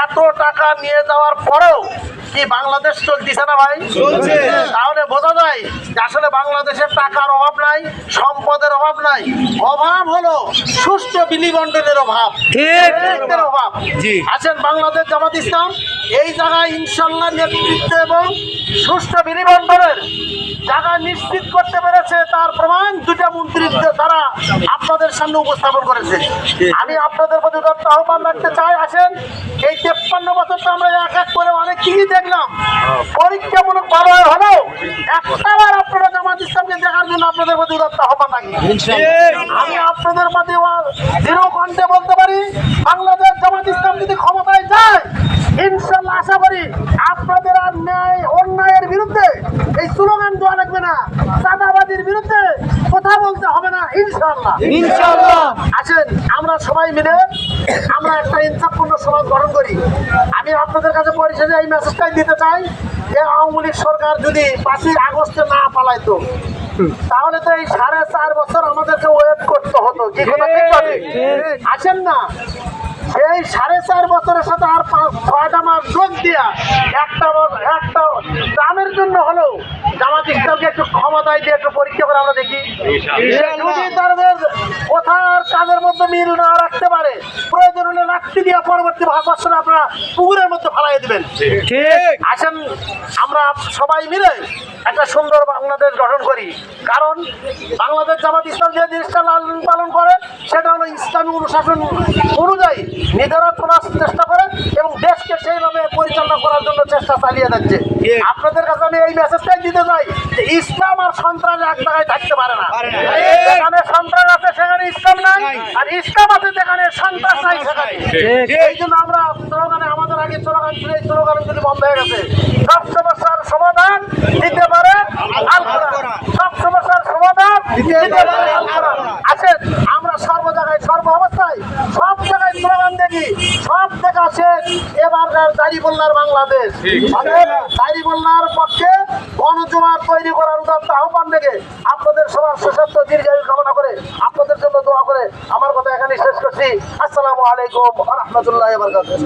এত টাকা নিয়ে যাওয়ার পরেও কি বাংলাদেশ চলতেছে না ভাই? তাহলে বোঝা যায় যে আসলে বাংলাদেশের টাকার অভাব নাই, সম্পদের অভাব নাই, অভাব হলো সুষ্ঠু বিলি বন্টনের অভাব, নেতৃত্বের অভাব। আছেন বাংলাদেশ জামাত ইসলাম এই জায়গায় ইনশাল্লাহ নেতৃত্ব এবং সুষ্ঠু বিলি বন্টনের জায়গা নিশ্চিত করতে পেরেছে। তার প্রমাণ দুটা মন্ত্রীত্ব তারা আপনাদের সামনে উপস্থাপন করেছে। আমি আপনাদের প্রতি উদাত্ত আহ্বান রাখতে চাই, আসেন এই 53 বছর তো আমরা এক এক করে অনেক কিছুই দেখলাম, পরীক্ষামূলক ভাবে হলেও একটাবার আপনারা জামাত ইসলামকে দেখার জন্য আপনাদের প্রতি উদাত্ত আহ্বান রাখি। আমি আপনাদের প্রতি দৃঢ় কণ্ঠে বলতে পারি, বাংলাদেশ জামাত ইসলাম যদি ক্ষমতায় যায় ইনশাল্লাহ আশা করি আপনাদের আর ন্যায় অন্যায়ের বিরুদ্ধে এই স্লোগান দেওয়া লাগবে না, চাঁদাবাদীর বিরুদ্ধে কথা বলতে হবে না ইনশাল্লাহ। আছেন আমরা সবাই মিলে আমরা একটা ইনসাফপূর্ণ সমাজ গঠন করি। আমি আপনাদের কাছে পরিশেষে এই মেসেজটাই দিতে চাই যে আওয়ামী লীগ সরকার যদি 5ই আগস্টে না পালাইতো তাহলে তো এই 4.5 বছর আমাদেরকে ওয়েট করতে হতো। কি কথা ঠিক আছে? আছেন না সেই 4.5 বছরের সাথে আর 5-6টা মাস যোগ দিয়া একটা দামের জন্য হলো জামাত ইসলামকে একটু ক্ষমতায় দিয়ে একটু পরীক্ষা করে আমরা দেখি। যদি তাদের কথা আর কাজের মধ্যে মিল না রাখতে পারে প্রয়োজন হলে লাঠি দিয়ে পরবর্তী বছরে আপনারা পুকুরের মধ্যে ফালাই দিবেন। আসেন আমরা সবাই মিলে একটা সুন্দর বাংলাদেশ গঠন করি। কারণ বাংলাদেশ জামাত ইসলাম যে জিনিসটা লালন পালন করে সেটা হলো ইসলামী অনুশাসন অনুযায়ী নিজেরা চলার চেষ্টা করে এবং দেশকে সেইভাবে পরিচালনা করার জন্য চেষ্টা চালিয়ে যাচ্ছে। আপনাদের কাছে আমি এই মেসেজটাই দিতে চাই যে ইসলাম আর সন্ত্রাস এক জায়গায় থাকতে পারে না। যেখানে সন্ত্রাস আছে সেখানে ইসলাম নাই, আর ইসলাম আছে যেখানে সন্ত্রাস নাই সেখানে। এই জন্য আমরা স্লোগানে আমাদের আগে স্লোগান ছিল, এই স্লোগান যদি বন্ধ হয়ে গেছে। সব সমস্যার সমাধান দিতে পারে আল কোরআন, সব সমস্যার সমাধান দিতে পারে আল কোরআন। আছেন আমরা সর্ব জায়গায় সর্ব অবস্থায় সব জায়গায় স্লোগান দেখি, সব দেখা শেষ। এবার দাঁড়িপাল্লার বাংলাদেশ, দাঁড়িপাল্লার পক্ষে গণজোয়ার তৈরি করার উদাত্ত আহ্বান থেকে আপনাদের সবার সুস্বাস্থ্য দীর্ঘায়ু কামনা করে আপনাদের জন্য দোয়া করে আমার কথা এখানে শেষ করছি। আসসালামু আলাইকুম ওয়া রাহমাতুল্লাহি ওয়া বারাকাতুহু।